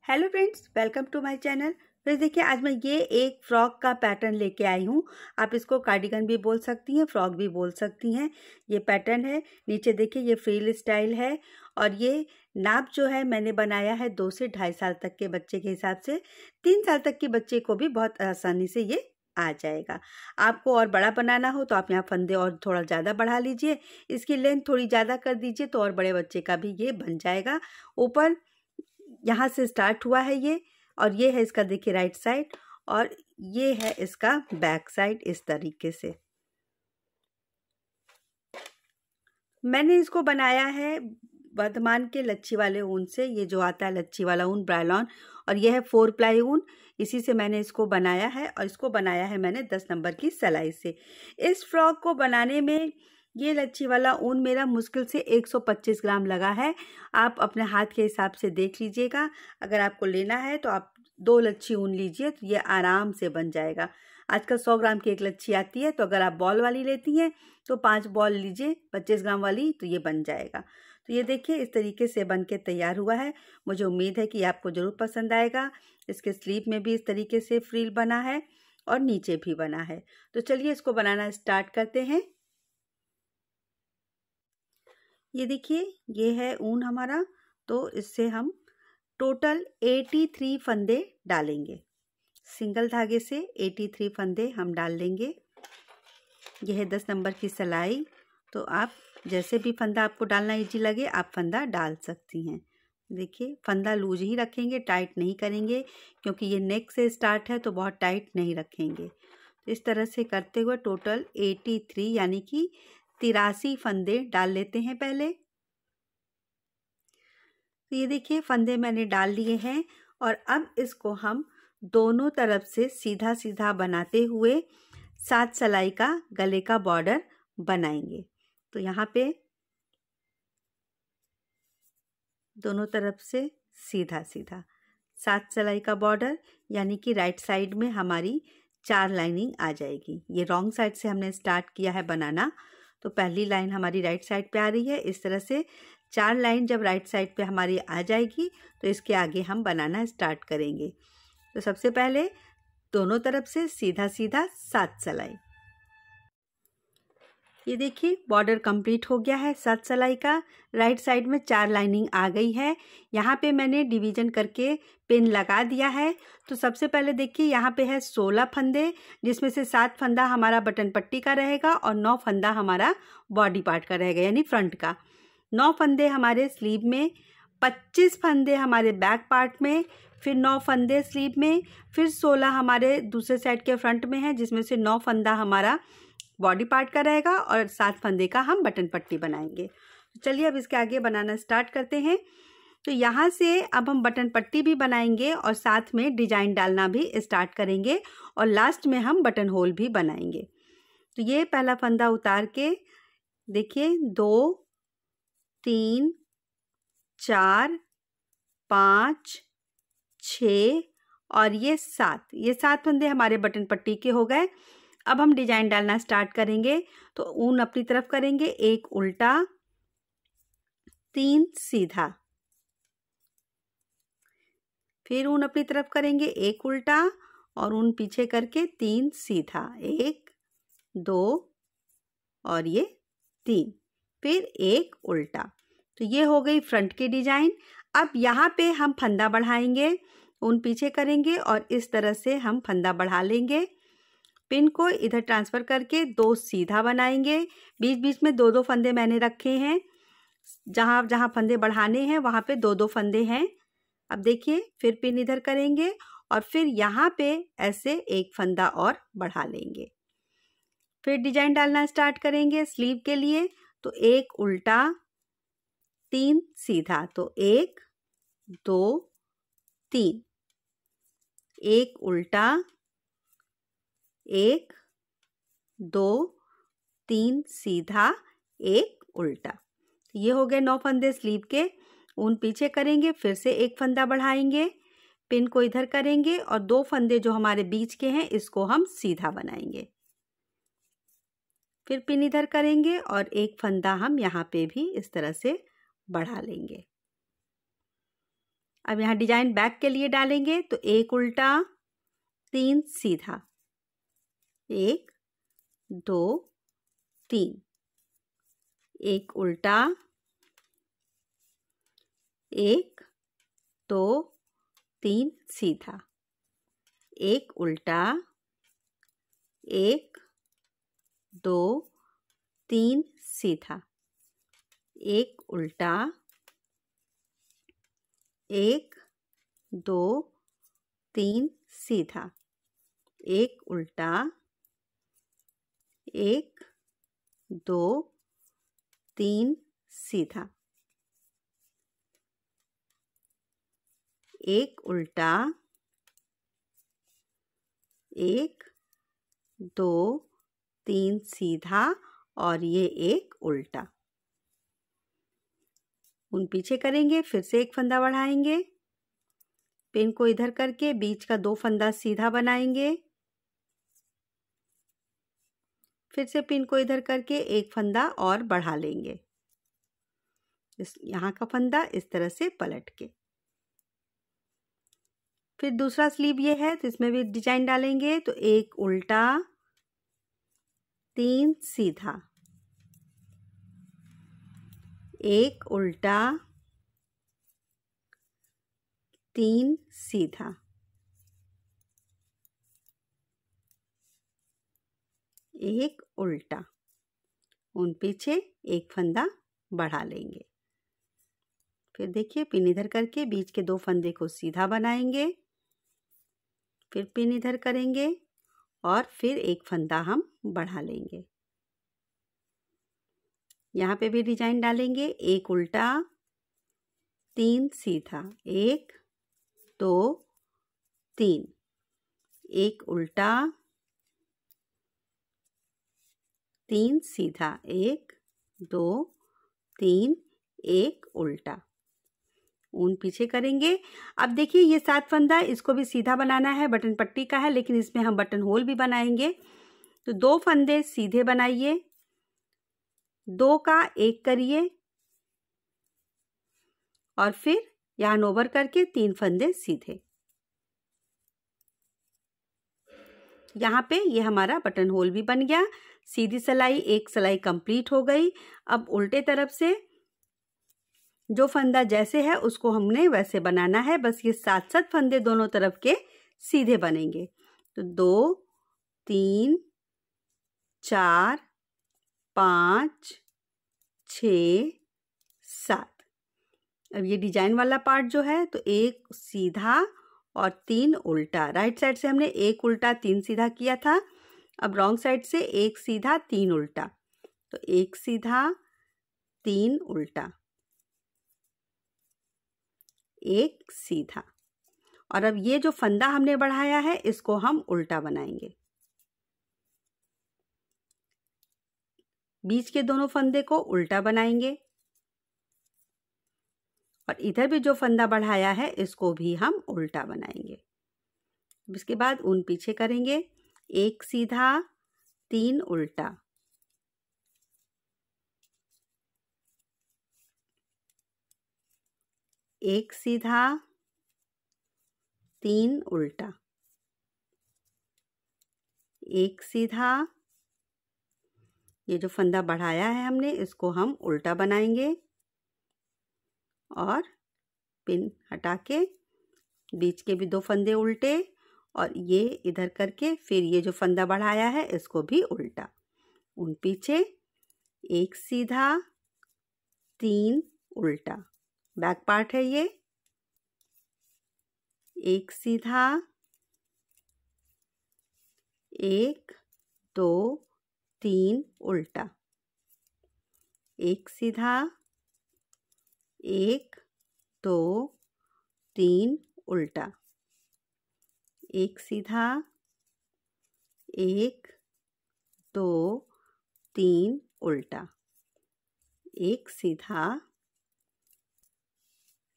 Hello friends, welcome to my channel. Friends देखिए, आज मैं ये एक फ्रॉक का पैटर्न लेके आई हूँ। आप इसको कार्डिगन भी बोल सकती हैं, फ्रॉक भी बोल सकती हैं। ये पैटर्न है। नीचे देखिए ये फ्रील स्टाइल है और ये नाप जो है मैंने बनाया है 2 से 2.5 साल तक के बच्चे के हिसाब से। 3 साल तक के बच्चे को भी बहुत आसानी से ये आ जाएगा। आपको और बड़ा बनाना हो तो आप यहाँ फंदे और थोड़ा ज़्यादा बढ़ा लीजिए, इसकी लेंथ थोड़ी ज़्यादा कर दीजिए तो और बड़े बच्चे का भी ये बन जाएगा। ऊपर यहाँ से स्टार्ट हुआ है ये, और ये है इसका देखिए राइट साइड, और ये है इसका बैक साइड। इस तरीके से मैंने इसको बनाया है वर्धमान के लच्छी वाले ऊन से। ये जो आता है लच्छी वाला ऊन ब्रायलॉन, और ये है 4 प्लाई ऊन। इसी से मैंने इसको बनाया है, और इसको बनाया है मैंने 10 नंबर की सिलाई से। इस फ्रॉक को बनाने में ये लच्छी वाला ऊन मेरा मुश्किल से 125 ग्राम लगा है। आप अपने हाथ के हिसाब से देख लीजिएगा। अगर आपको लेना है तो आप 2 लच्छी ऊन लीजिए तो ये आराम से बन जाएगा। आजकल 100 ग्राम की एक लच्छी आती है, तो अगर आप बॉल वाली लेती हैं तो 5 बॉल लीजिए 25 ग्राम वाली, तो ये बन जाएगा। तो ये देखिए इस तरीके से बन के तैयार हुआ है। मुझे उम्मीद है कि आपको ज़रूर पसंद आएगा। इसके स्लीव में भी इस तरीके से फ्रिल बना है और नीचे भी बना है। तो चलिए इसको बनाना स्टार्ट करते हैं। ये देखिए ये है ऊन हमारा, तो इससे हम टोटल 83 फंदे डालेंगे। सिंगल धागे से 83 फंदे हम डाल लेंगे। यह है 10 नंबर की सिलाई। तो आप जैसे भी फंदा आपको डालना इजी लगे आप फंदा डाल सकती हैं। देखिए फंदा लूज ही रखेंगे, टाइट नहीं करेंगे, क्योंकि ये नेक से स्टार्ट है तो बहुत टाइट नहीं रखेंगे। तो इस तरह से करते हुए टोटल 83 यानी कि 83 फंदे डाल लेते हैं पहले। तो ये देखिए फंदे मैंने डाल लिए हैं, और अब इसको हम दोनों तरफ से सीधा सीधा बनाते हुए 7 सिलाई का गले का बॉर्डर बनाएंगे। तो यहाँ पे दोनों तरफ से सीधा सीधा 7 सिलाई का बॉर्डर, यानी कि राइट साइड में हमारी 4 लाइनिंग आ जाएगी। ये रॉन्ग साइड से हमने स्टार्ट किया है बनाना, तो पहली लाइन हमारी राइट साइड पे आ रही है। इस तरह से 4 लाइन जब राइट साइड पे हमारी आ जाएगी तो इसके आगे हम बनाना स्टार्ट करेंगे। तो सबसे पहले दोनों तरफ से सीधा सीधा 7 सिलाई। ये देखिए बॉर्डर कंप्लीट हो गया है 7 सिलाई का। राइट साइड में 4 लाइनिंग आ गई है। यहाँ पे मैंने डिवीजन करके पिन लगा दिया है। तो सबसे पहले देखिए यहाँ पे है 16 फंदे, जिसमें से 7 फंदा हमारा बटन पट्टी का रहेगा और 9 फंदा हमारा बॉडी पार्ट का रहेगा, यानी फ्रंट का। 9 फंदे हमारे स्लीव में, 25 फंदे हमारे बैक पार्ट में, फिर 9 फंदे स्लीव में, फिर 16 हमारे दूसरे साइड के फ्रंट में है, जिसमें से 9 फंदा हमारा बॉडी पार्ट का रहेगा और 7 फंदे का हम बटन पट्टी बनाएंगे। तो चलिए अब इसके आगे बनाना स्टार्ट करते हैं। तो यहाँ से अब हम बटन पट्टी भी बनाएंगे और साथ में डिजाइन डालना भी स्टार्ट करेंगे, और लास्ट में हम बटन होल भी बनाएंगे। तो ये पहला फंदा उतार के देखिए 2 3 4 5 6 और ये 7 फंदे हमारे बटन पट्टी के हो गए। अब हम डिजाइन डालना स्टार्ट करेंगे। तो ऊन अपनी तरफ करेंगे, 1 उल्टा 3 सीधा, फिर ऊन अपनी तरफ करेंगे 1 उल्टा और ऊन पीछे करके 3 सीधा, 1 2 और ये 3, फिर 1 उल्टा। तो ये हो गई फ्रंट की डिजाइन। अब यहाँ पे हम फंदा बढ़ाएंगे, ऊन पीछे करेंगे और इस तरह से हम फंदा बढ़ा लेंगे। पिन को इधर ट्रांसफ़र करके 2 सीधा बनाएंगे। बीच बीच में 2-2 फंदे मैंने रखे हैं। जहाँ जहाँ फंदे बढ़ाने हैं वहाँ पे 2-2 फंदे हैं। अब देखिए फिर पिन इधर करेंगे और फिर यहाँ पे ऐसे 1 फंदा और बढ़ा लेंगे। फिर डिजाइन डालना स्टार्ट करेंगे स्लीव के लिए। तो 1 उल्टा 3 सीधा, तो 1 2 3, 1 उल्टा 1 2 3 सीधा, 1 उल्टा। ये हो गए 9 फंदे स्लीव के। ऊन पीछे करेंगे, फिर से 1 फंदा बढ़ाएंगे, पिन को इधर करेंगे और 2 फंदे जो हमारे बीच के हैं इसको हम सीधा बनाएंगे। फिर पिन इधर करेंगे और 1 फंदा हम यहाँ पे भी इस तरह से बढ़ा लेंगे। अब यहाँ डिजाइन बैक के लिए डालेंगे तो 1 उल्टा 3 सीधा, 1 2 3, 1 उल्टा, 1 2 3 सीधा, 1 उल्टा, 1 2 3 सीधा, 1 उल्टा, 1 2 3 सीधा, 1 उल्टा, 1 2 3 सीधा, 1 उल्टा, 1 2 3 सीधा और ये 1 उल्टा। उन पीछे करेंगे, फिर से एक फंदा बढ़ाएंगे, पिन को इधर करके बीच का 2 फंदा सीधा बनाएंगे, फिर से पिन को इधर करके एक फंदा और बढ़ा लेंगे, इस यहाँ का फंदा इस तरह से पलट के। फिर दूसरा स्लीव ये है तो इसमें भी डिजाइन डालेंगे तो 1 उल्टा 3 सीधा, 1 उल्टा 3 सीधा, 1 उल्टा, उन पीछे एक फंदा बढ़ा लेंगे। फिर देखिए पिन इधर करके बीच के 2 फंदे को सीधा बनाएंगे, फिर पिन इधर करेंगे और फिर एक फंदा हम बढ़ा लेंगे। यहाँ पे भी डिजाइन डालेंगे 1 उल्टा 3 सीधा, 1 2 3, 1 उल्टा 3 सीधा, 1 2 3, 1 उल्टा, ऊन पीछे करेंगे। अब देखिए ये 7 फंदा इसको भी सीधा बनाना है, बटन पट्टी का है लेकिन इसमें हम बटन होल भी बनाएंगे। तो 2 फंदे सीधे बनाइए, 2 का 1 करिए और फिर यहाँ ओवर करके 3 फंदे सीधे। यहाँ पे ये हमारा बटन होल भी बन गया। सीधी सिलाई, एक सिलाई कंप्लीट हो गई। अब उल्टे तरफ से जो फंदा जैसे है उसको हमने वैसे बनाना है, बस ये 7-7 फंदे दोनों तरफ के सीधे बनेंगे। तो 2 3 4 5 6 7। अब ये डिजाइन वाला पार्ट जो है तो 1 सीधा और 3 उल्टा। राइट साइड से हमने 1 उल्टा 3 सीधा किया था, अब रॉन्ग साइड से 1 सीधा 3 उल्टा। तो 1 सीधा 3 उल्टा, 1 सीधा। और अब ये जो फंदा हमने बढ़ाया है इसको हम उल्टा बनाएंगे। बीच के दोनों फंदे को उल्टा बनाएंगे और इधर भी जो फंदा बढ़ाया है इसको भी हम उल्टा बनाएंगे। इसके बाद ऊन पीछे करेंगे, 1 सीधा 3 उल्टा, 1 सीधा 3 उल्टा, 1 सीधा। ये जो फंदा बढ़ाया है हमने इसको हम उल्टा बनाएंगे और पिन हटा के बीच के भी 2 फंदे उल्टे और ये इधर करके फिर ये जो फंदा बढ़ाया है इसको भी उल्टा। ऊन पीछे, 1 सीधा 3 उल्टा, बैक पार्ट है ये। 1 सीधा, 1 2 3 उल्टा, 1 सीधा, 1 2 3 उल्टा, 1 सीधा, 1 2 3 उल्टा, 1 सीधा,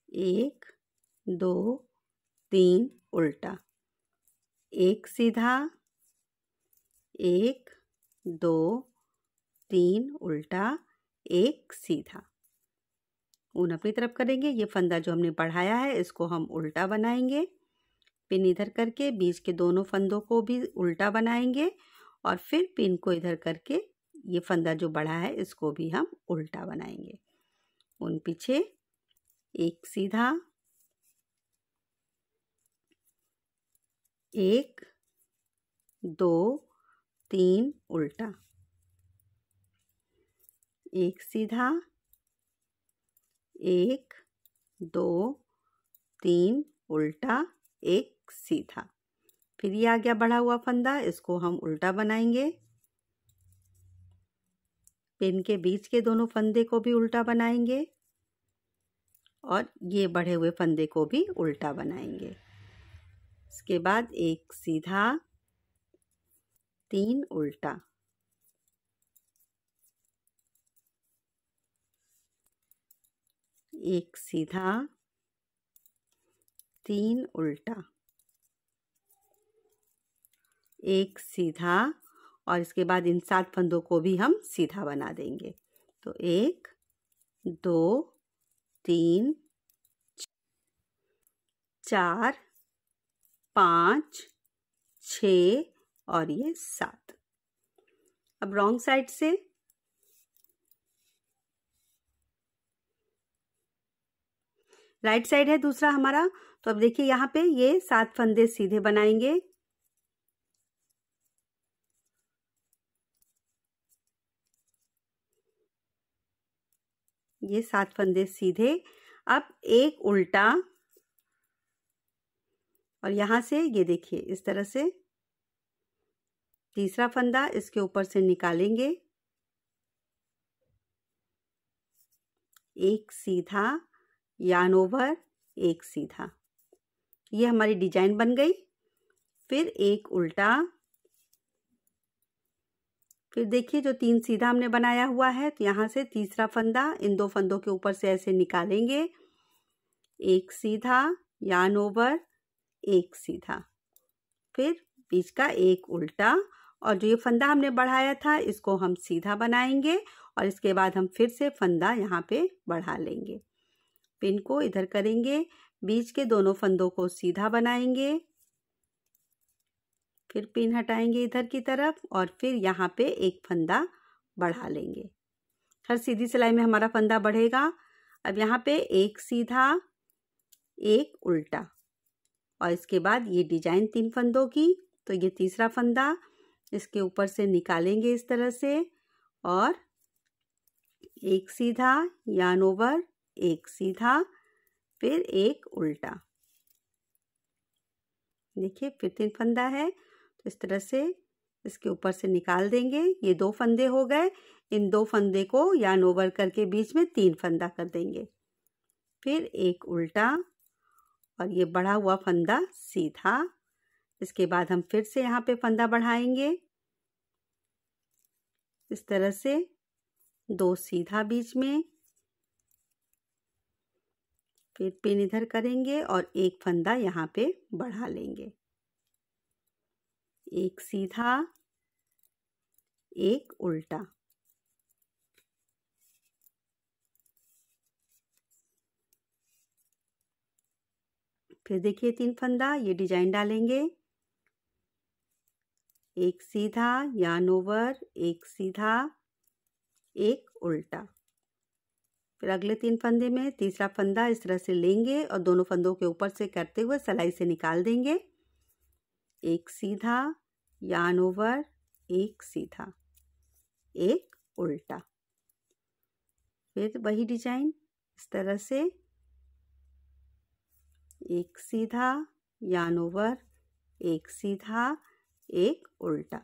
1 2 3 उल्टा, 1 सीधा, 1 2 3 उल्टा, 1 सीधा। ऊन अपनी तरफ करेंगे। ये फंदा जो हमने बढ़ाया है इसको हम उल्टा बनाएंगे। पिन इधर करके बीच के दोनों फंदों को भी उल्टा बनाएंगे और फिर पिन को इधर करके ये फंदा जो बढ़ा है इसको भी हम उल्टा बनाएंगे। ऊन पीछे, एक सीधा, एक, दो, तीन उल्टा, एक सीधा, एक, दो, तीन उल्टा, एक सीधा। फिर ये आ गया बढ़ा हुआ फंदा, इसको हम उल्टा बनाएंगे। पिन के बीच के दोनों फंदे को भी उल्टा बनाएंगे और ये बढ़े हुए फंदे को भी उल्टा बनाएंगे। इसके बाद एक सीधा, तीन उल्टा, एक सीधा, तीन उल्टा, एक सीधा और इसके बाद इन 7 फंदों को भी हम सीधा बना देंगे। तो 1, 2, 3, 4, 5, 6 और ये 7। अब रॉन्ग साइड से राइट साइड है दूसरा हमारा। तो अब देखिए यहाँ पे ये 7 फंदे सीधे बनाएंगे। ये 7 फंदे सीधे। अब एक उल्टा और यहाँ से ये देखिए इस तरह से तीसरा फंदा इसके ऊपर से निकालेंगे। एक सीधा, यार्न ओवर, एक सीधा। ये हमारी डिजाइन बन गई। फिर एक उल्टा, फिर देखिए जो 3 सीधा हमने बनाया हुआ है तो यहाँ से तीसरा फंदा इन 2 फंदों के ऊपर से ऐसे निकालेंगे। एक सीधा, यार्न ओवर, एक सीधा। फिर बीच का एक उल्टा और जो ये फंदा हमने बढ़ाया था इसको हम सीधा बनाएंगे और इसके बाद हम फिर से फंदा यहाँ पे बढ़ा लेंगे। पिन को इधर करेंगे, बीच के दोनों फंदों को सीधा बनाएंगे, फिर पिन हटाएंगे इधर की तरफ और फिर यहाँ पे एक फंदा बढ़ा लेंगे। हर सीधी सिलाई में हमारा फंदा बढ़ेगा। अब यहाँ पे एक सीधा, एक उल्टा और इसके बाद ये डिजाइन 3 फंदों की। तो ये तीसरा फंदा इसके ऊपर से निकालेंगे इस तरह से और एक सीधा, यार्न ओवर, एक सीधा, फिर एक उल्टा। देखिए फिर 3 फंदा है तो इस तरह से इसके ऊपर से निकाल देंगे। ये 2 फंदे हो गए। इन 2 फंदे को यार्न ओवर करके बीच में 3 फंदा कर देंगे। फिर एक उल्टा और ये बढ़ा हुआ फंदा सीधा। इसके बाद हम फिर से यहाँ पे फंदा बढ़ाएंगे इस तरह से 2 सीधा बीच में, फिर पिन इधर करेंगे और एक फंदा यहाँ पे बढ़ा लेंगे। एक सीधा, एक उल्टा, फिर देखिए 3 फंदा, ये डिजाइन डालेंगे। एक सीधा, यार्न ओवर, एक सीधा, एक उल्टा। फिर अगले 3 फंदे में तीसरा फंदा इस तरह से लेंगे और दोनों फंदों के ऊपर से करते हुए सिलाई से निकाल देंगे। एक सीधा, यार्न ओवर, एक सीधा, एक उल्टा। फिर वही डिजाइन इस तरह से एक सीधा, यार्न ओवर, एक सीधा, एक उल्टा।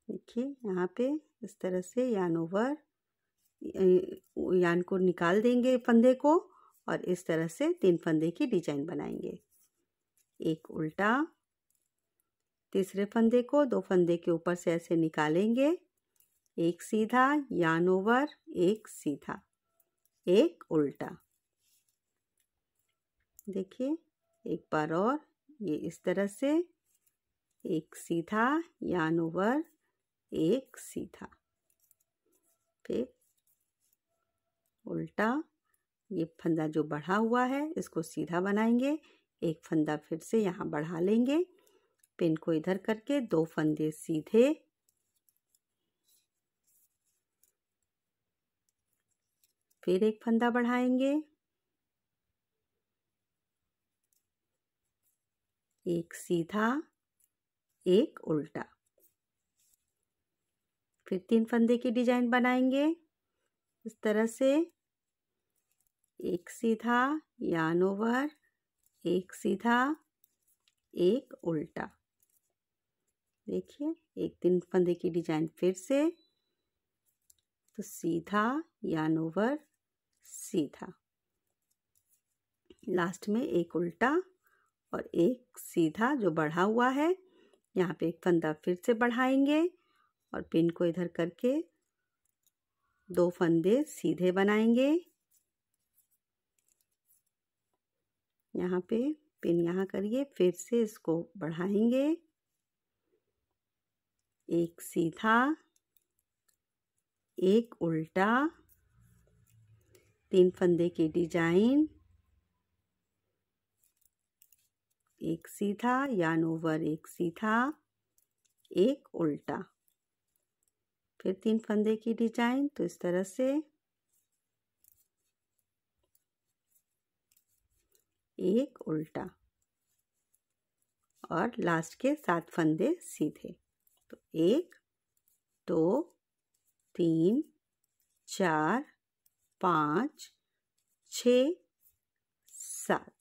देखिए यहाँ पे इस तरह से यार्न ओवर, यार्न को निकाल देंगे फंदे को और इस तरह से 3 फंदे की डिजाइन बनाएंगे। एक उल्टा, तीसरे फंदे को 2 फंदे के ऊपर से ऐसे निकालेंगे। एक सीधा, यार्न ओवर, एक सीधा, एक उल्टा। देखिए एक बार और ये इस तरह से एक सीधा, यार्न ओवर, एक सीधा, फिर उल्टा। ये फंदा जो बढ़ा हुआ है इसको सीधा बनाएंगे, एक फंदा फिर से यहाँ बढ़ा लेंगे, पिन को इधर करके 2 फंदे सीधे, फिर एक फंदा बढ़ाएंगे, एक सीधा, एक उल्टा। फिर 3 फंदे की डिजाइन बनाएंगे इस तरह से, एक सीधा, यार्न ओवर, एक सीधा, एक उल्टा। देखिए एक 3 फंदे की डिजाइन फिर से, तो सीधा, यार्न ओवर, सीधा, लास्ट में एक उल्टा और एक सीधा जो बढ़ा हुआ है। यहाँ पे एक फंदा फिर से बढ़ाएंगे और पिन को इधर करके 2 फंदे सीधे बनाएंगे। यहाँ पे पिन यहाँ करिए, फिर से इसको बढ़ाएंगे, एक सीधा, एक उल्टा, 3 फंदे की डिजाइन, एक सीधा, यार्न ओवर, एक सीधा, एक उल्टा। फिर 3 फंदे की डिजाइन, तो इस तरह से एक उल्टा और लास्ट के 7 फंदे सीधे। तो 1 2 3 4 5 6 7।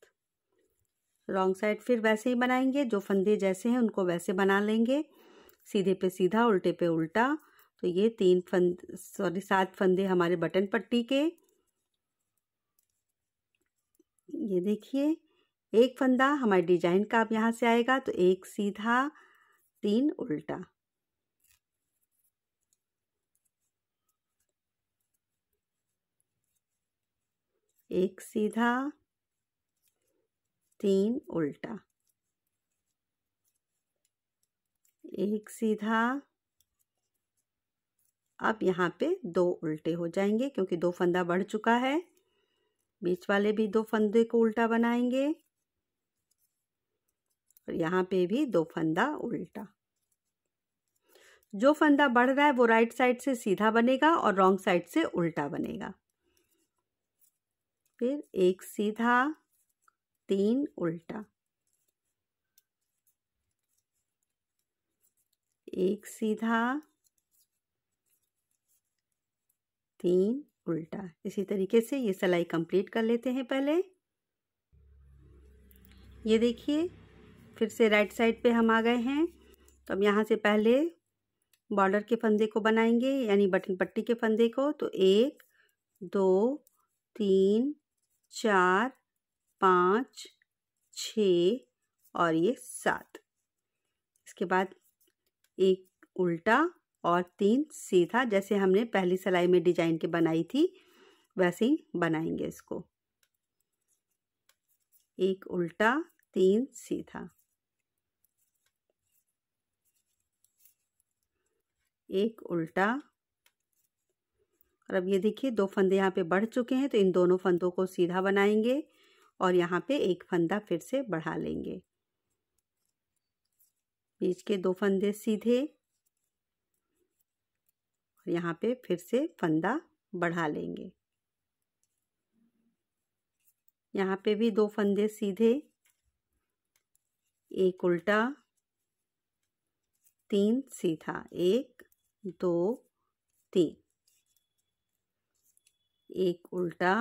रॉन्ग साइड फिर वैसे ही बनाएंगे, जो फंदे जैसे हैं उनको वैसे बना लेंगे, सीधे पे सीधा, उल्टे पे उल्टा। तो ये 7 फंदे हमारे बटन पट्टी के। ये देखिए एक फंदा हमारे डिजाइन का अब यहाँ से आएगा, तो एक सीधा, 3 उल्टा, एक सीधा, 3 उल्टा, एक सीधा। अब यहाँ पे 2 उल्टे हो जाएंगे क्योंकि 2 फंदा बढ़ चुका है। बीच वाले भी 2 फंदे को उल्टा बनाएंगे और यहाँ पे भी 2 फंदा उल्टा। जो फंदा बढ़ रहा है वो राइट साइड से सीधा बनेगा और रॉन्ग साइड से उल्टा बनेगा। फिर एक सीधा, 3 उल्टा, एक सीधा, 3 उल्टा। इसी तरीके से ये सिलाई कंप्लीट कर लेते हैं पहले। ये देखिए फिर से राइट साइड पे हम आ गए हैं। तो अब यहाँ से पहले बॉर्डर के फंदे को बनाएंगे, यानी बटन पट्टी के फंदे को। तो 1 2 3 4 5 6 और ये 7। इसके बाद एक उल्टा और 3 सीधा, जैसे हमने पहली सिलाई में डिजाइन के बनाई थी वैसे ही बनाएंगे इसको। एक उल्टा, 3 सीधा, एक उल्टा। और अब ये देखिए 2 फंदे यहाँ पे बढ़ चुके हैं, तो इन दोनों फंदों को सीधा बनाएंगे और यहाँ पे एक फंदा फिर से बढ़ा लेंगे। बीच के 2 फंदे सीधे और यहाँ पे फिर से फंदा बढ़ा लेंगे। यहाँ पे भी 2 फंदे सीधे, एक उल्टा, 3 सीधा, 1 2 3, एक उल्टा,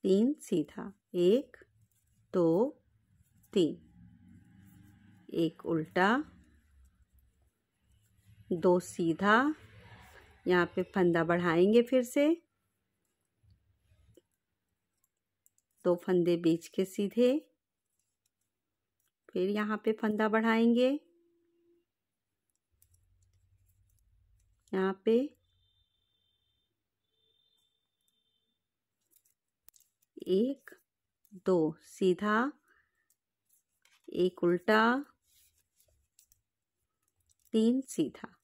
3 सीधा, 1 2 3, एक उल्टा, 2 सीधा। यहाँ पे फंदा बढ़ाएंगे फिर से, 2 फंदे बीच के सीधे, फिर यहाँ पे फंदा बढ़ाएंगे, यहाँ पे 1 2 सीधा, एक उल्टा, 3 सीधा,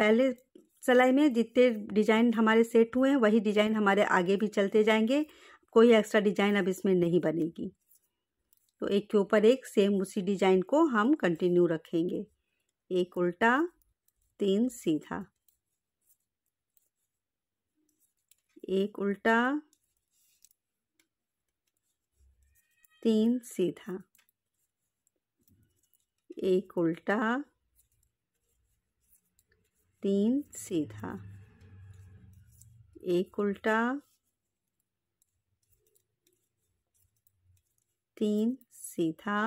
पहले सिलाई में जितने डिजाइन हमारे सेट हुए हैं वही डिजाइन हमारे आगे भी चलते जाएंगे, कोई एक्स्ट्रा डिजाइन अब इसमें नहीं बनेगी। तो एक के ऊपर एक सेम उसी डिजाइन को हम कंटिन्यू रखेंगे। एक उल्टा, 3 सीधा, एक उल्टा, 3 सीधा, एक उल्टा, 3 सीधा, एक उल्टा, 3 सीधा,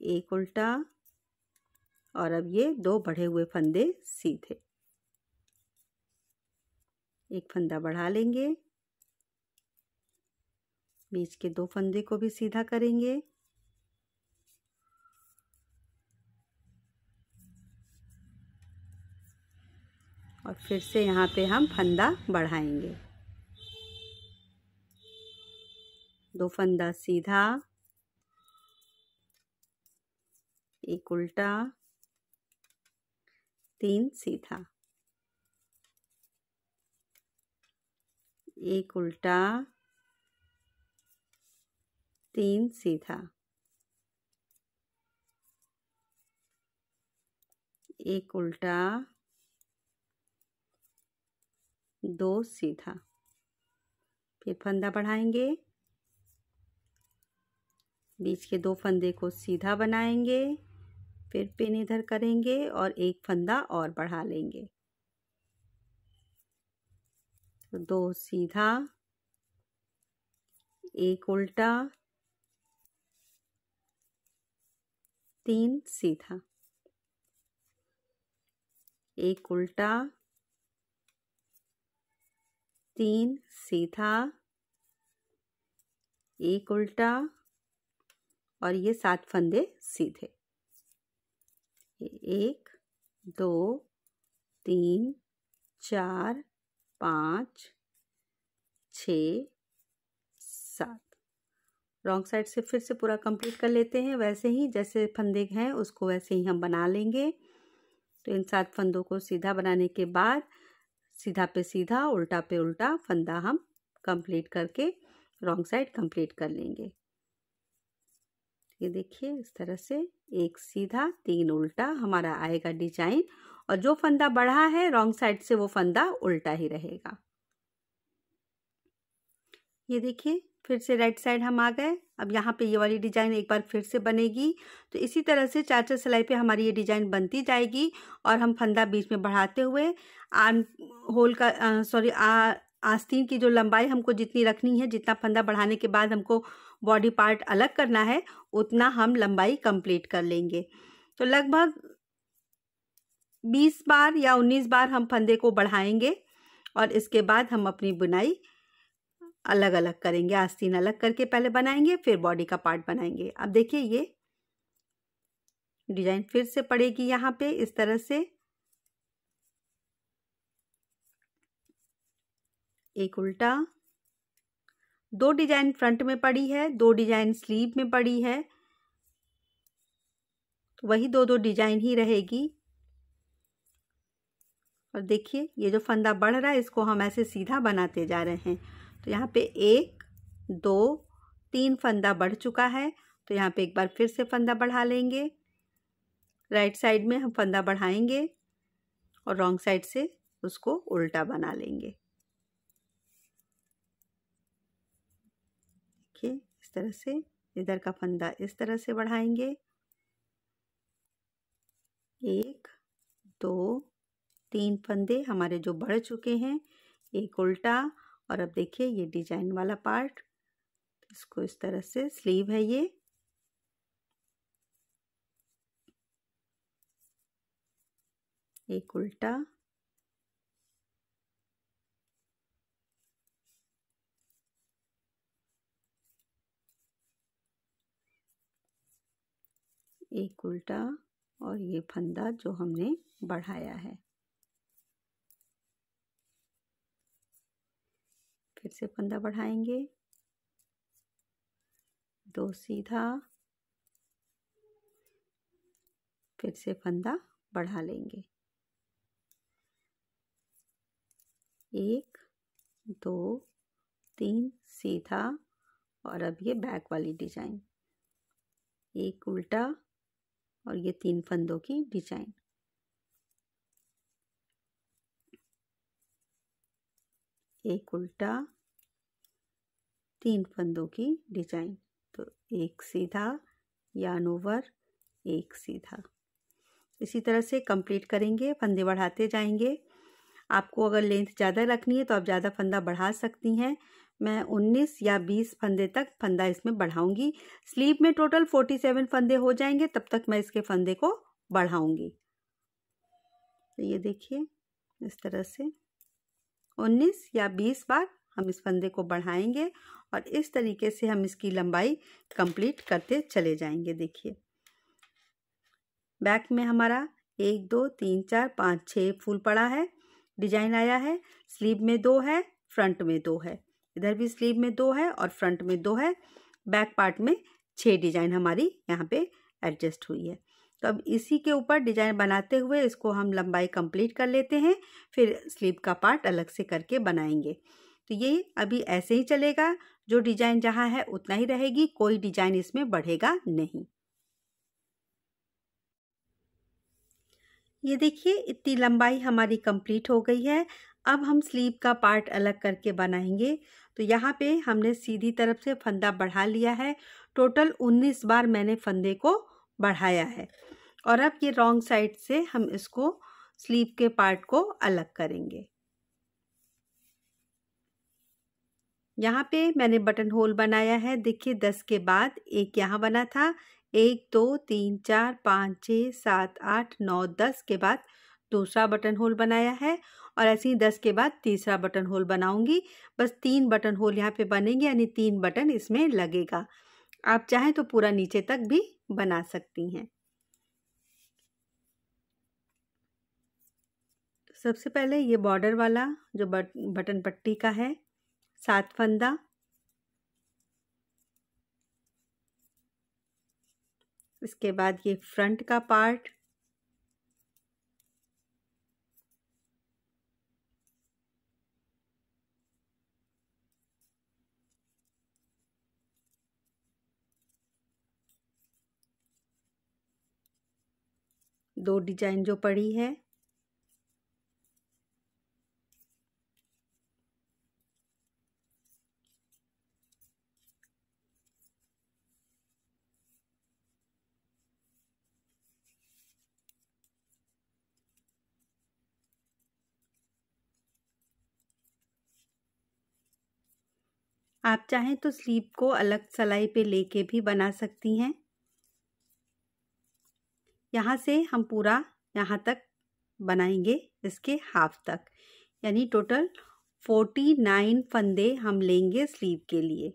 एक उल्टा, और अब ये 2 बढ़े हुए फंदे सीधे। एक फंदा बढ़ा लेंगे, बीच के 2 फंदे को भी सीधा करेंगे, और फिर से यहाँ पे हम फंदा बढ़ाएंगे। 2 फंदा सीधा, एक उल्टा, 3 सीधा, एक उल्टा, 3 सीधा, एक उल्टा, 2 सीधा, फिर फंदा बढ़ाएंगे, बीच के 2 फंदे को सीधा बनाएंगे, फिर पिन इधर करेंगे और एक फंदा और बढ़ा लेंगे। तो 2 सीधा, एक उल्टा, 3 सीधा, एक उल्टा, 3 सीधा, एक उल्टा, और ये 7 फंदे सीधे। 1 2 3 4 5 6 7। रॉन्ग साइड से फिर से पूरा कंप्लीट कर लेते हैं। वैसे ही जैसे फंदे हैं उसको वैसे ही हम बना लेंगे। तो इन 7 फंदों को सीधा बनाने के बाद सीधा पे सीधा, उल्टा पे उल्टा फंदा हम कंप्लीट करके रॉन्ग साइड कंप्लीट कर लेंगे। ये देखिए इस तरह से 1 सीधा 3 उल्टा हमारा आएगा डिजाइन, और जो फंदा बढ़ा है रॉन्ग साइड से वो फंदा उल्टा ही रहेगा। ये देखिए फिर से राइट साइड हम आ गए। अब यहाँ पे ये वाली डिजाइन एक बार फिर से बनेगी। तो इसी तरह से 4-4 सिलाई पे हमारी ये डिजाइन बनती जाएगी, और हम फंदा बीच में बढ़ाते हुए आस्तीन की जो लंबाई हमको जितनी रखनी है, जितना फंदा बढ़ाने के बाद हमको बॉडी पार्ट अलग करना है, उतना हम लंबाई कंप्लीट कर लेंगे। तो लगभग 20 बार या 19 बार हम फंदे को बढ़ाएंगे, और इसके बाद हम अपनी बुनाई अलग अलग करेंगे। आस्तीन अलग करके पहले बनाएंगे, फिर बॉडी का पार्ट बनाएंगे। अब देखिए ये डिजाइन फिर से पड़ेगी यहाँ पे इस तरह से। एक उल्टा, 2 डिजाइन फ्रंट में पड़ी है, 2 डिजाइन स्लीव में पड़ी है, तो वही 2-2 डिजाइन ही रहेगी। और देखिए ये जो फंदा बढ़ रहा है इसको हम ऐसे सीधा बनाते जा रहे हैं। तो यहाँ पे 1 2 3 फंदा बढ़ चुका है, तो यहाँ पे एक बार फिर से फंदा बढ़ा लेंगे। राइट साइड में हम फंदा बढ़ाएंगे और रॉन्ग साइड से उसको उल्टा बना लेंगे। देखिए इस तरह से इधर का फंदा इस तरह से बढ़ाएंगे। 1 2 3 फंदे हमारे जो बढ़ चुके हैं, एक उल्टा, और अब देखिए ये डिजाइन वाला पार्ट, इसको इस तरह से स्लीव है ये, एक उल्टा, एक उल्टा, और ये फंदा जो हमने बढ़ाया है। फिर से फंदा बढ़ाएंगे, 2 सीधा, फिर से फंदा बढ़ा लेंगे। 1 2 3 सीधा, और अब ये बैक वाली डिजाइन, एक उल्टा और ये 3 फंदों की डिजाइन। एक उल्टा, 3 फंदों की डिजाइन। तो एक सीधा, यार्न ओवर, एक सीधा। इसी तरह से कंप्लीट करेंगे, फंदे बढ़ाते जाएंगे। आपको अगर लेंथ ज़्यादा रखनी है तो आप ज़्यादा फंदा बढ़ा सकती हैं। मैं 19 या 20 फंदे तक फंदा इसमें बढ़ाऊंगी। स्लीव में टोटल 47 फंदे हो जाएंगे, तब तक मैं इसके फंदे को बढ़ाऊंगी। तो ये देखिए, इस तरह से 19 या 20 बार हम इस फंदे को बढ़ाएंगे और इस तरीके से हम इसकी लंबाई कंप्लीट करते चले जाएंगे। देखिए, बैक में हमारा 1 2 3 4 5 6 फूल पड़ा है, डिजाइन आया है। स्लीव में 2 है, फ्रंट में 2 है, इधर भी स्लीव में 2 है और फ्रंट में 2 है। बैक पार्ट में 6 डिजाइन हमारी यहाँ पे एडजस्ट हुई है। तो अब इसी के ऊपर डिजाइन बनाते हुए इसको हम लंबाई कंप्लीट कर लेते हैं, फिर स्लीव का पार्ट अलग से करके बनाएंगे। तो ये अभी ऐसे ही चलेगा, जो डिजाइन जहाँ है उतना ही रहेगी, कोई डिजाइन इसमें बढ़ेगा नहीं। ये देखिए, इतनी लंबाई हमारी कंप्लीट हो गई है। अब हम स्लीव का पार्ट अलग करके बनाएंगे। तो यहाँ पे हमने सीधी तरफ से फंदा बढ़ा लिया है। टोटल 19 बार मैंने फंदे को बढ़ाया है। और अब ये रॉन्ग साइड से हम इसको स्लीव के पार्ट को अलग करेंगे। यहाँ पे मैंने बटन होल बनाया है। देखिए, 10 के बाद एक यहाँ बना था, 1 2 3 4 5 6 7 8 9 10 के बाद दूसरा बटन होल बनाया है, और ऐसे ही 10 के बाद तीसरा बटन होल बनाऊंगी। बस 3 बटन होल यहाँ पे बनेंगे, यानी 3 बटन इसमें लगेगा। आप चाहें तो पूरा नीचे तक भी बना सकती हैं। सबसे पहले ये बॉर्डर वाला जो बटन पट्टी का है, 7 फंदा। इसके बाद ये फ्रंट का पार्ट, दो डिजाइन जो पड़ी है, आप चाहें तो स्लीव को अलग सिलाई पे लेके भी बना सकती हैं। यहाँ से हम पूरा यहाँ तक बनाएंगे, इसके हाफ तक, यानी टोटल 49 फंदे हम लेंगे स्लीव के लिए।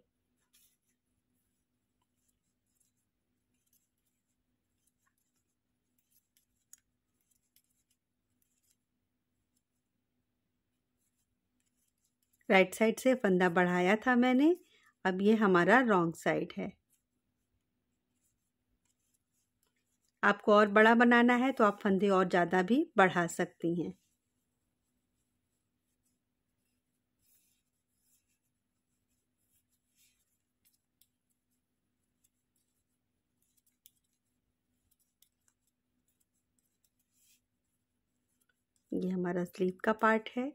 राइट साइड से फंदा बढ़ाया था मैंने, अब ये हमारा रॉन्ग साइड है। आपको और बड़ा बनाना है तो आप फंदे और ज़्यादा भी बढ़ा सकती हैं। ये हमारा स्लीव का पार्ट है।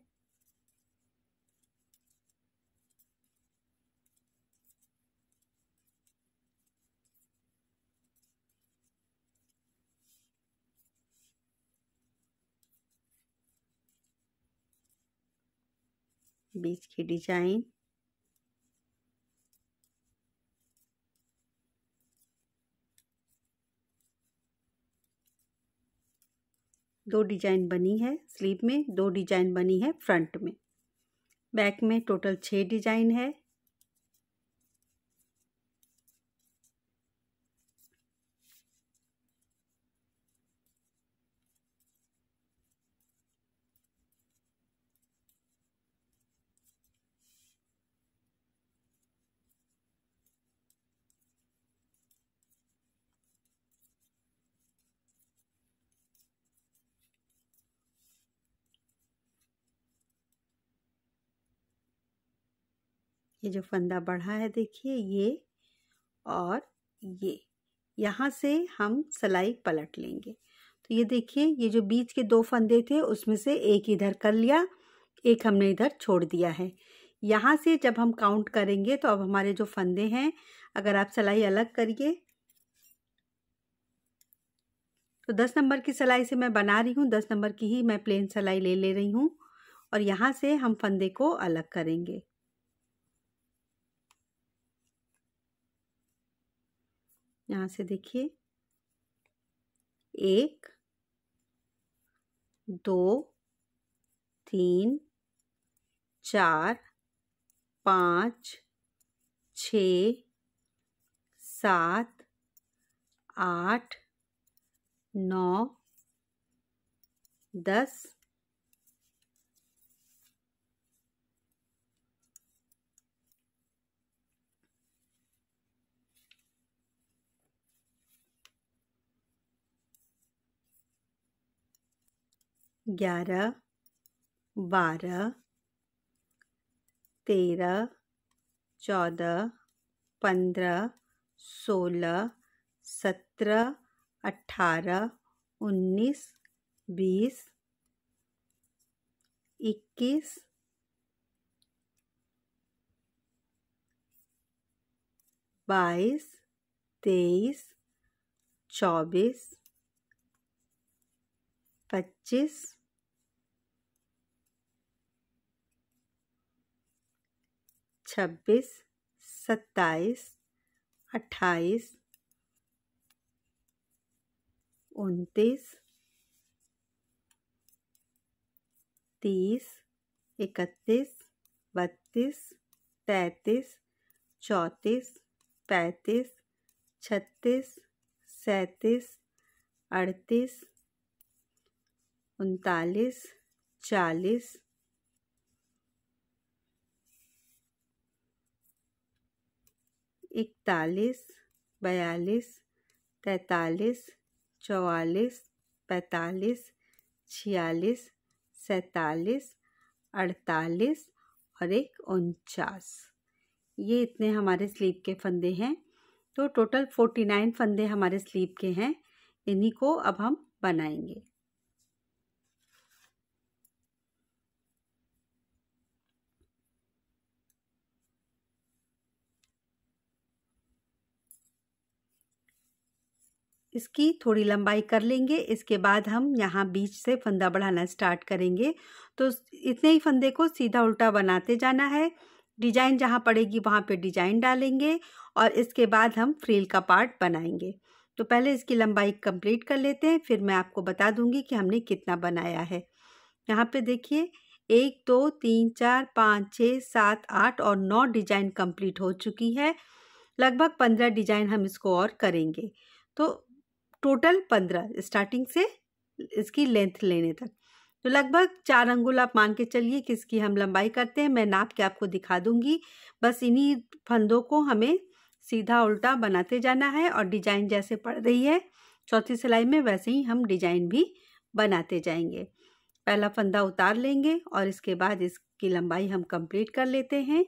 बीच की डिजाइन, दो डिजाइन बनी है स्लीव में, दो डिजाइन बनी है फ्रंट में। बैक में टोटल 6 डिजाइन है। ये जो फंदा बढ़ा है देखिए, ये और ये, यहाँ से हम सिलाई पलट लेंगे। तो ये देखिए, ये जो बीच के 2 फंदे थे उसमें से एक इधर कर लिया, एक हमने इधर छोड़ दिया है। यहाँ से जब हम काउंट करेंगे तो अब हमारे जो फंदे हैं, अगर आप सिलाई अलग करिए तो 10 नंबर की सिलाई से मैं बना रही हूँ, 10 नंबर की ही मैं प्लेन सिलाई ले रही हूँ और यहाँ से हम फंदे को अलग करेंगे। यहाँ से देखिए 1 2 3 4 5 6 7 8 9 10 11 12 13 14 15 16 17 18 19 20 21 22 23 24 25 26 27 28 29 30 31 32 33 34 35 36 37 38 39 40 41 42 43 44 45 46 47 48 और एक 49। ये इतने हमारे स्लीव के फंदे हैं। तो टोटल 49 फंदे हमारे स्लीव के हैं। इन्हीं को अब हम बनाएंगे। इसकी थोड़ी लंबाई कर लेंगे। इसके बाद हम यहाँ बीच से फंदा बढ़ाना स्टार्ट करेंगे। तो इतने ही फंदे को सीधा उल्टा बनाते जाना है। डिजाइन जहाँ पड़ेगी वहाँ पे डिजाइन डालेंगे और इसके बाद हम फ्रिल का पार्ट बनाएंगे। तो पहले इसकी लंबाई कंप्लीट कर लेते हैं, फिर मैं आपको बता दूंगी कि हमने कितना बनाया है। यहाँ पे देखिए 1 2 3 4 5 6 7 8 और 9 डिजाइन कंप्लीट हो चुकी है। लगभग 15 डिजाइन हम इसको और करेंगे। तो टोटल 15 स्टार्टिंग से इसकी लेंथ लेने तक। तो लगभग 4 अंगुल आप मान के चलिए कि इसकी हम लंबाई करते हैं। मैं नाप के आपको दिखा दूंगी। बस इन्हीं फंदों को हमें सीधा उल्टा बनाते जाना है और डिजाइन जैसे पड़ रही है चौथी सिलाई में वैसे ही हम डिजाइन भी बनाते जाएंगे। पहला फंदा उतार लेंगे और इसके बाद इसकी लंबाई हम कंप्लीट कर लेते हैं।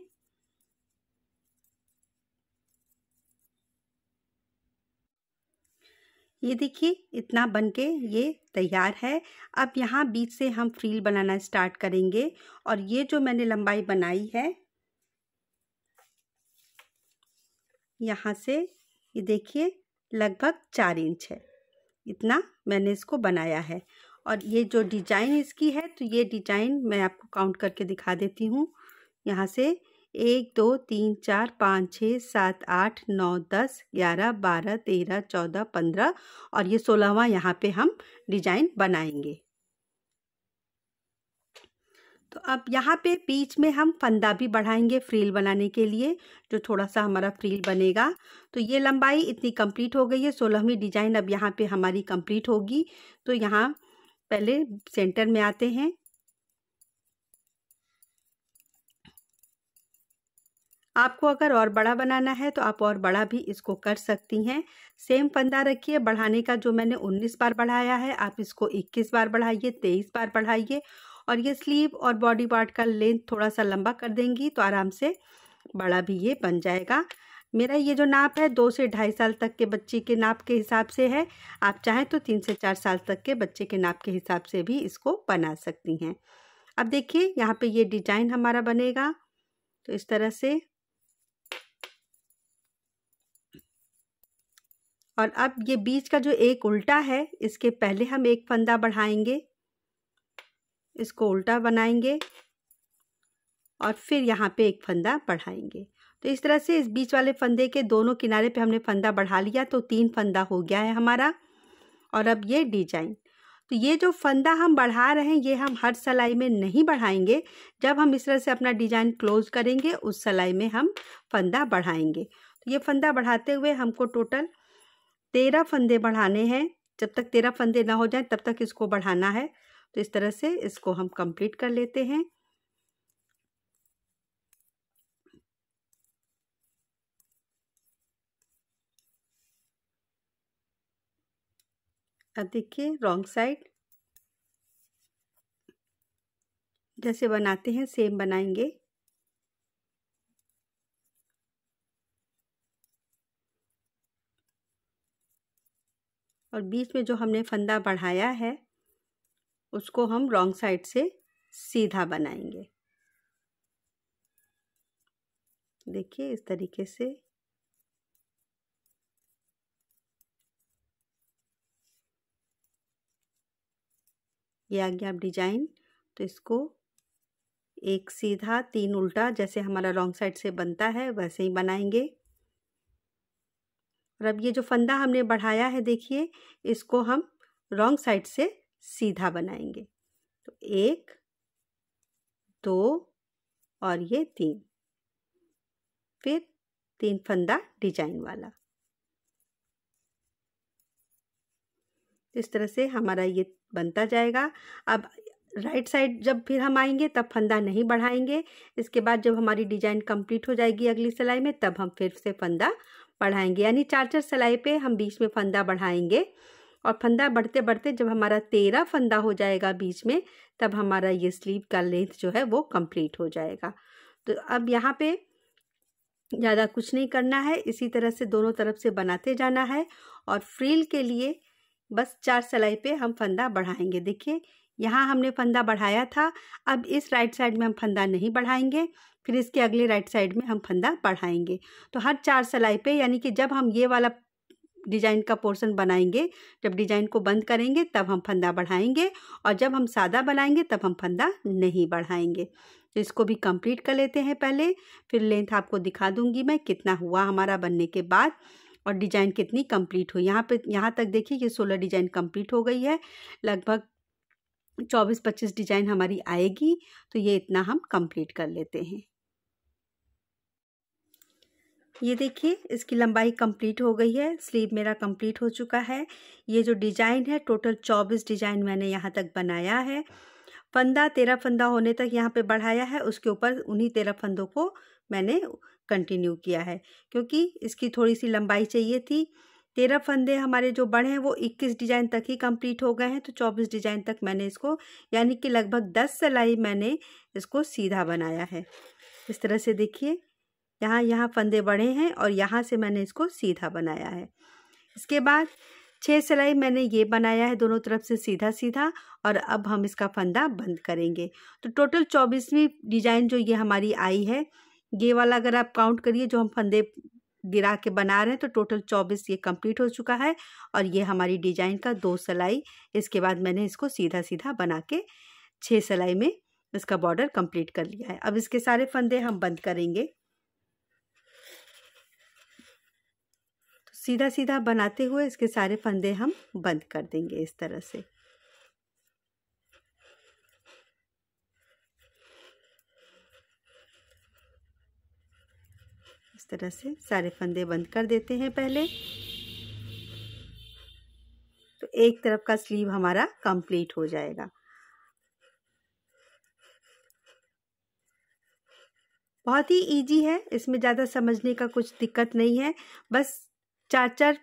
ये देखिए इतना बनके ये तैयार है। अब यहाँ बीच से हम फ्रिल बनाना स्टार्ट करेंगे और ये जो मैंने लंबाई बनाई है यहाँ से ये देखिए लगभग 4 इंच है। इतना मैंने इसको बनाया है। और ये जो डिजाइन इसकी है तो ये डिजाइन मैं आपको काउंट करके दिखा देती हूँ। यहाँ से 1 2 3 4 5 6 7 8 9 10 11 12 13 14 15 और ये 16वां यहाँ पे हम डिजाइन बनाएंगे। तो अब यहाँ पे बीच में हम फंदा भी बढ़ाएंगे फ्रिल बनाने के लिए, जो थोड़ा सा हमारा फ्रिल बनेगा। तो ये लंबाई इतनी कंप्लीट हो गई है। 16वीं डिजाइन अब यहाँ पे हमारी कंप्लीट होगी। तो यहाँ पहले सेंटर में आते हैं। आपको अगर और बड़ा बनाना है तो आप और बड़ा भी इसको कर सकती हैं। सेम फंदा रखिए। बढ़ाने का जो मैंने 19 बार बढ़ाया है आप इसको 21 बार बढ़ाइए, 23 बार बढ़ाइए। और ये स्लीव और बॉडी पार्ट का लेंथ थोड़ा सा लंबा कर देंगी तो आराम से बड़ा भी ये बन जाएगा। मेरा ये जो नाप है 2 से 2.5 साल तक के बच्चे के नाप के हिसाब से है। आप चाहें तो 3 से 4 साल तक के बच्चे के नाप के हिसाब से भी इसको बना सकती हैं। अब देखिए यहाँ पे ये डिजाइन हमारा बनेगा तो इस तरह से। और अब ये बीच का जो एक उल्टा है, इसके पहले हम एक फंदा बढ़ाएंगे, इसको उल्टा बनाएंगे और फिर यहाँ पे एक फंदा बढ़ाएंगे। तो इस तरह से इस बीच वाले फंदे के दोनों किनारे पे हमने फंदा बढ़ा लिया तो 3 फंदा हो गया है हमारा। और अब ये डिजाइन, तो ये जो फंदा हम बढ़ा रहे हैं ये हम हर सिलाई में नहीं बढ़ाएंगे। जब हम इस तरह से अपना डिजाइन क्लोज करेंगे उस सिलाई में हम फंदा बढ़ाएंगे। तो ये फंदा बढ़ाते हुए हमको टोटल 13 फंदे बढ़ाने हैं। जब तक 13 फंदे ना हो जाए तब तक इसको बढ़ाना है। तो इस तरह से इसको हम कंप्लीट कर लेते हैं। अब देखिए रॉन्ग साइड जैसे बनाते हैं सेम बनाएंगे। और बीच में जो हमने फंदा बढ़ाया है उसको हम रॉन्ग साइड से सीधा बनाएंगे। देखिए इस तरीके से। ये आ गया अब डिजाइन। तो इसको एक सीधा 3 उल्टा जैसे हमारा रॉन्ग साइड से बनता है वैसे ही बनाएंगे। और अब ये जो फंदा हमने बढ़ाया है देखिए इसको हम रॉन्ग साइड से सीधा बनाएंगे। तो 1 2 और ये 3, फिर 3 फंदा डिजाइन वाला। इस तरह से हमारा ये बनता जाएगा। अब राइट साइड जब फिर हम आएंगे तब फंदा नहीं बढ़ाएंगे। इसके बाद जब हमारी डिजाइन कंप्लीट हो जाएगी अगली सिलाई में तब हम फिर से फंदा बढ़ाएंगे, यानी 4-4 सिलाई पे हम बीच में फंदा बढ़ाएंगे। और फंदा बढ़ते बढ़ते जब हमारा 13 फंदा हो जाएगा बीच में तब हमारा ये स्लीव का लेंथ जो है वो कंप्लीट हो जाएगा। तो अब यहाँ पे ज़्यादा कुछ नहीं करना है, इसी तरह से दोनों तरफ से बनाते जाना है। और फ्रिल के लिए बस 4 सिलाई पे हम फंदा बढ़ाएंगे। देखिए यहाँ हमने फंदा बढ़ाया था, अब इस राइट साइड में हम फंदा नहीं बढ़ाएंगे, फिर इसके अगले राइट साइड में हम फंदा बढ़ाएंगे। तो हर 4 सिलाई पे, यानी कि जब हम ये वाला डिजाइन का पोर्शन बनाएंगे, जब डिजाइन को बंद करेंगे तब हम फंदा बढ़ाएंगे और जब हम सादा बनाएंगे तब हम फंदा नहीं बढ़ाएंगे। तो इसको भी कंप्लीट कर लेते हैं पहले, फिर लेंथ आपको दिखा दूंगी मैं कितना हुआ हमारा बनने के बाद और डिजाइन कितनी कंप्लीट हुई। यहाँ तक देखिए ये 16 डिजाइन कंप्लीट हो गई है, लगभग 24-25 डिजाइन हमारी आएगी। तो ये इतना हम कंप्लीट कर लेते हैं। ये देखिए इसकी लंबाई कंप्लीट हो गई है, स्लीव मेरा कंप्लीट हो चुका है। ये जो डिजाइन है टोटल 24 डिजाइन मैंने यहाँ तक बनाया है। फंदा 13 फंदा होने तक यहाँ पे बढ़ाया है, उसके ऊपर उन्हीं 13 फंदों को मैंने कंटिन्यू किया है क्योंकि इसकी थोड़ी सी लंबाई चाहिए थी। 13 फंदे हमारे जो बढ़े हैं वो 21 डिजाइन तक ही कंप्लीट हो गए हैं। तो 24 डिजाइन तक मैंने इसको, यानी कि लगभग 10 सिलाई मैंने इसको सीधा बनाया है। इस तरह से देखिए यहाँ फंदे बढ़े हैं और यहाँ से मैंने इसको सीधा बनाया है। इसके बाद 6 सिलाई मैंने ये बनाया है दोनों तरफ से सीधा सीधा, और अब हम इसका फंदा बंद करेंगे। तो टोटल 24वीं डिजाइन जो ये हमारी आई है, ये वाला अगर आप काउंट करिए जो हम फंदे गिरा के बना रहे हैं तो टोटल 24 ये कंप्लीट हो चुका है। और ये हमारी डिजाइन का 2 सिलाई, इसके बाद मैंने इसको सीधा सीधा बना के 6 सिलाई में इसका बॉर्डर कंप्लीट कर लिया है। अब इसके सारे फंदे हम बंद करेंगे। सीधा सीधा बनाते हुए इसके सारे फंदे हम बंद कर देंगे इस तरह से। इस तरह से सारे फंदे बंद कर देते हैं पहले। तो एक तरफ का स्लीव हमारा कंप्लीट हो जाएगा। बहुत ही इजी है, इसमें ज़्यादा समझने का कुछ दिक्कत नहीं है। बस 4-4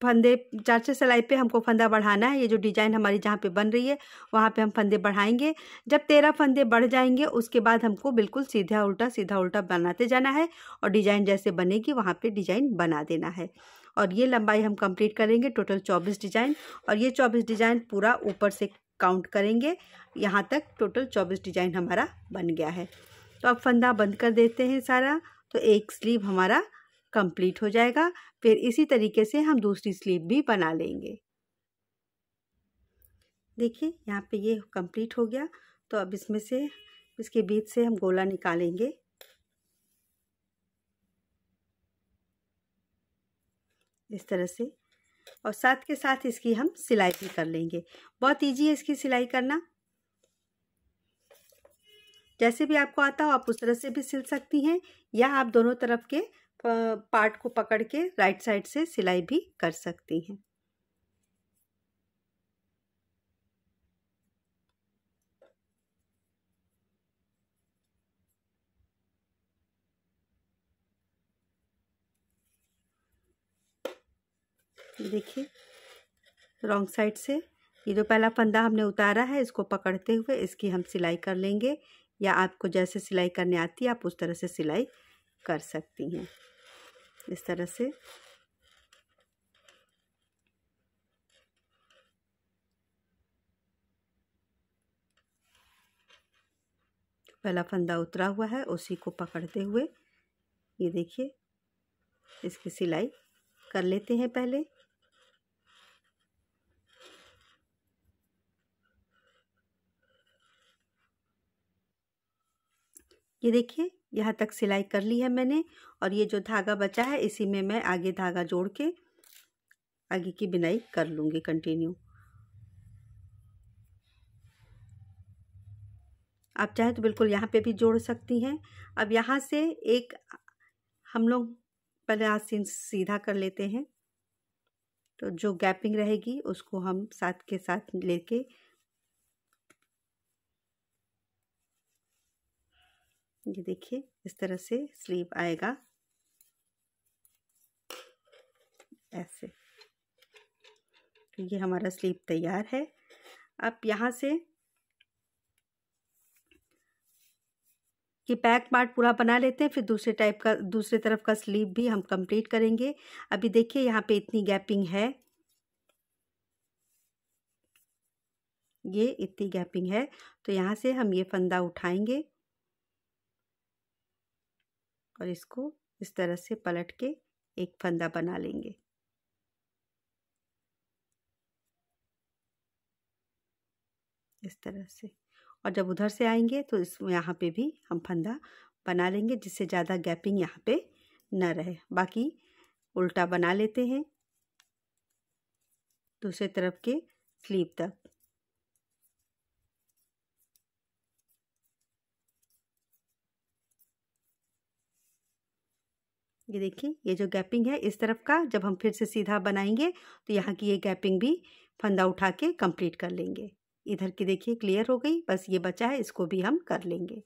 फंदे 4-6 सिलाई पे हमको फंदा बढ़ाना है। ये जो डिज़ाइन हमारी जहाँ पे बन रही है वहाँ पे हम फंदे बढ़ाएंगे। जब 13 फंदे बढ़ जाएंगे उसके बाद हमको बिल्कुल सीधा उल्टा बनाते जाना है और डिज़ाइन जैसे बनेगी वहाँ पे डिज़ाइन बना देना है। और ये लंबाई हम कंप्लीट करेंगे टोटल 24 डिज़ाइन, और ये 24 डिज़ाइन पूरा ऊपर से काउंट करेंगे। यहाँ तक टोटल 24 डिज़ाइन हमारा बन गया है। तो अब फंदा बंद कर देते हैं सारा, तो एक स्लीव हमारा कंप्लीट हो जाएगा। फिर इसी तरीके से हम दूसरी स्लीव भी बना लेंगे। देखिए यहाँ पे ये कंप्लीट हो गया। तो अब इसमें से इसके बीच से हम गोला निकालेंगे। इस तरह से, और साथ के साथ इसकी हम सिलाई भी कर लेंगे। बहुत इजी है इसकी सिलाई करना। जैसे भी आपको आता हो आप उस तरह से भी सिल सकती हैं, या आप दोनों तरफ के पार्ट को पकड़ के राइट साइड से सिलाई भी कर सकती हैं। देखिए रॉन्ग साइड से ये जो पहला फंदा हमने उतारा है इसको पकड़ते हुए इसकी हम सिलाई कर लेंगे, या आपको जैसे सिलाई करने आती है आप उस तरह से सिलाई कर सकती हैं। इस तरह से पहला फंदा उतरा हुआ है उसी को पकड़ते हुए ये देखिए इसकी सिलाई कर लेते हैं पहले। ये देखिए यहाँ तक सिलाई कर ली है मैंने, और ये जो धागा बचा है इसी में मैं आगे धागा जोड़ के आगे की बिनाई कर लूँगी कंटिन्यू। आप चाहे तो बिल्कुल यहाँ पे भी जोड़ सकती हैं। अब यहाँ से एक हम लोग पहले आस्तीन सीधा कर लेते हैं, तो जो गैपिंग रहेगी उसको हम साथ के साथ लेके ये देखिए इस तरह से स्लीव आएगा ऐसे। तो ये हमारा स्लीव तैयार है। अब यहाँ से कि बैक पार्ट पूरा बना लेते हैं, फिर दूसरे तरफ का स्लीव भी हम कंप्लीट करेंगे। अभी देखिए यहाँ पे इतनी गैपिंग है, ये इतनी गैपिंग है, तो यहाँ से हम ये फंदा उठाएंगे और इसको इस तरह से पलट के एक फंदा बना लेंगे। इस तरह से, और जब उधर से आएंगे तो इस यहाँ पे भी हम फंदा बना लेंगे जिससे ज़्यादा गैपिंग यहाँ पे न रहे। बाकी उल्टा बना लेते हैं दूसरे तरफ के स्लीव तक। ये देखिए ये जो गैपिंग है इस तरफ का जब हम फिर से सीधा बनाएंगे तो यहाँ की ये गैपिंग भी फंदा उठा के कंप्लीट कर लेंगे। इधर की देखिए क्लियर हो गई, बस ये बचा है इसको भी हम कर लेंगे।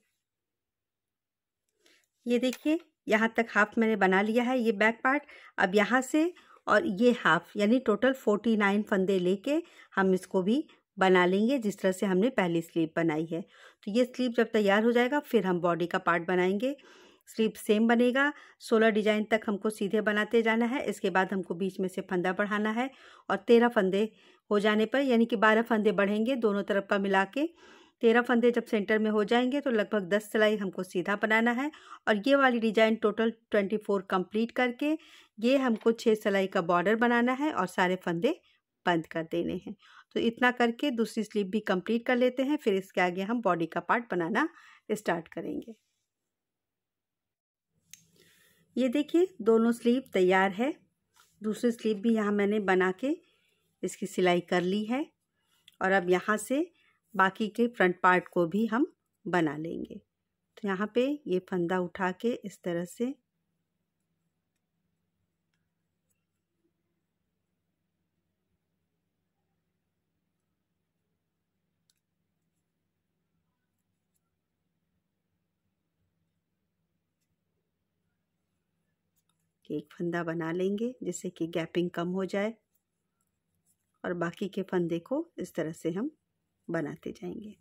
ये देखिए यहाँ तक हाफ मैंने बना लिया है ये बैक पार्ट। अब यहाँ से और ये हाफ यानी टोटल 49 फंदे लेके हम इसको भी बना लेंगे जिस तरह से हमने पहली स्लीव बनाई है। तो ये स्लीव जब तैयार हो जाएगा फिर हम बॉडी का पार्ट बनाएंगे। स्लीव सेम बनेगा, 16 डिजाइन तक हमको सीधे बनाते जाना है। इसके बाद हमको बीच में से फंदा बढ़ाना है और 13 फंदे हो जाने पर यानी कि 12 फंदे बढ़ेंगे दोनों तरफ का मिला के। 13 फंदे जब सेंटर में हो जाएंगे तो लगभग 10 सिलाई हमको सीधा बनाना है, और ये वाली डिजाइन टोटल 24 कंप्लीट करके ये हमको 6 सिलाई का बॉर्डर बनाना है और सारे फंदे बंद कर देने हैं। तो इतना करके दूसरी स्लीव भी कंप्लीट कर लेते हैं, फिर इसके आगे हम बॉडी का पार्ट बनाना स्टार्ट करेंगे। ये देखिए दोनों स्लीव तैयार है। दूसरी स्लीव भी यहाँ मैंने बना के इसकी सिलाई कर ली है, और अब यहाँ से बाकी के फ्रंट पार्ट को भी हम बना लेंगे। तो यहाँ पे ये फंदा उठा के इस तरह से एक फंदा बना लेंगे जिससे कि गैपिंग कम हो जाए। और बाकी के फंदे को इस तरह से हम बनाते जाएंगे।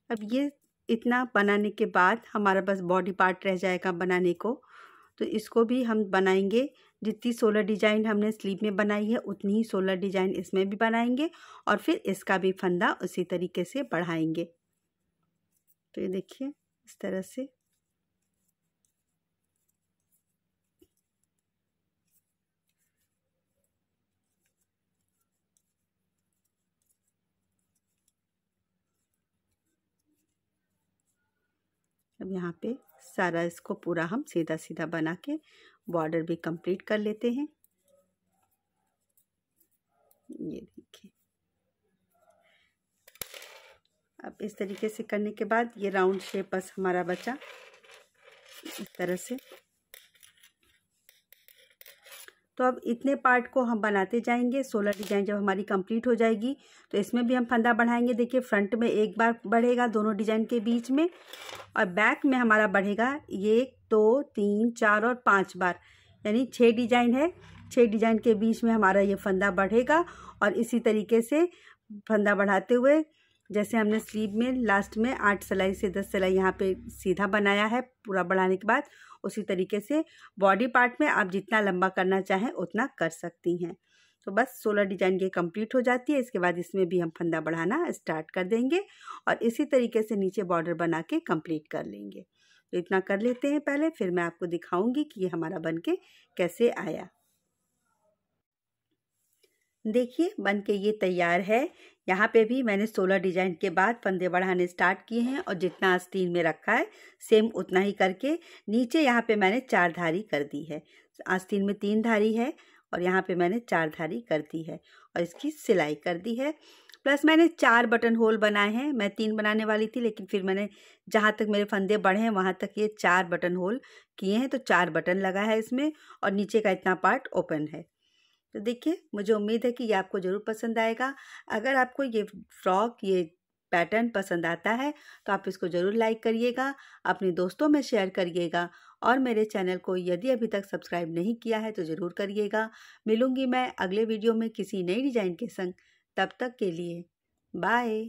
अब ये इतना बनाने के बाद हमारा बस बॉडी पार्ट रह जाएगा बनाने को, तो इसको भी हम बनाएंगे। जितनी 16 डिजाइन हमने स्लीव में बनाई है उतनी ही 16 डिजाइन इसमें भी बनाएंगे और फिर इसका भी फंदा उसी तरीके से बढ़ाएंगे। तो ये देखिए इस तरह से। अब यहाँ पे सारा इसको पूरा हम सीधा सीधा बना के बॉर्डर भी कंप्लीट कर लेते हैं। ये देखिए, अब इस तरीके से करने के बाद ये राउंड शेप बस हमारा बचा इस तरह से। तो अब इतने पार्ट को हम बनाते जाएंगे। 16 डिजाइन जब हमारी कंप्लीट हो जाएगी तो इसमें भी हम फंदा बढ़ाएंगे। देखिए फ्रंट में एक बार बढ़ेगा दोनों डिजाइन के बीच में, और बैक में हमारा बढ़ेगा 1 2 3 4 और 5 बार, यानी 6 डिजाइन है। 6 डिजाइन के बीच में हमारा ये फंदा बढ़ेगा और इसी तरीके से फंदा बढ़ाते हुए जैसे हमने स्लीव में लास्ट में 8 सिलाई से 10 सिलाई यहाँ पे सीधा बनाया है पूरा बढ़ाने के बाद, उसी तरीके से बॉडी पार्ट में आप जितना लंबा करना चाहें उतना कर सकती हैं। तो बस 16 डिजाइन ये कंप्लीट हो जाती है। इसके बाद इसमें भी हम फंदा बढ़ाना स्टार्ट कर देंगे और इसी तरीके से नीचे बॉर्डर बना के कंप्लीट कर लेंगे। तो इतना कर लेते हैं पहले, फिर मैं आपको दिखाऊंगी कि ये हमारा बन के कैसे आया। देखिए बन के ये तैयार है। यहाँ पे भी मैंने 16 डिजाइन के बाद फंदे बढ़ाने स्टार्ट किए हैं और जितना आस्तीन में रखा है सेम उतना ही करके नीचे यहाँ पे मैंने 4 धारी कर दी है। आस्तीन में 3 धारी है और यहाँ पे मैंने 4 धारी कर दी है और इसकी सिलाई कर दी है। प्लस मैंने 4 बटन होल बनाए हैं। मैं 3 बनाने वाली थी लेकिन फिर मैंने जहाँ तक मेरे फंदे बढ़े हैं वहाँ तक ये 4 बटन होल किए हैं, तो 4 बटन लगा है इसमें और नीचे का इतना पार्ट ओपन है। तो देखिए मुझे उम्मीद है कि ये आपको ज़रूर पसंद आएगा। अगर आपको ये फ्रॉक ये पैटर्न पसंद आता है तो आप इसको ज़रूर लाइक करिएगा, अपने दोस्तों में शेयर करिएगा और मेरे चैनल को यदि अभी तक सब्सक्राइब नहीं किया है तो ज़रूर करिएगा। मिलूँगी मैं अगले वीडियो में किसी नई डिज़ाइन के संग। तब तक के लिए बाय।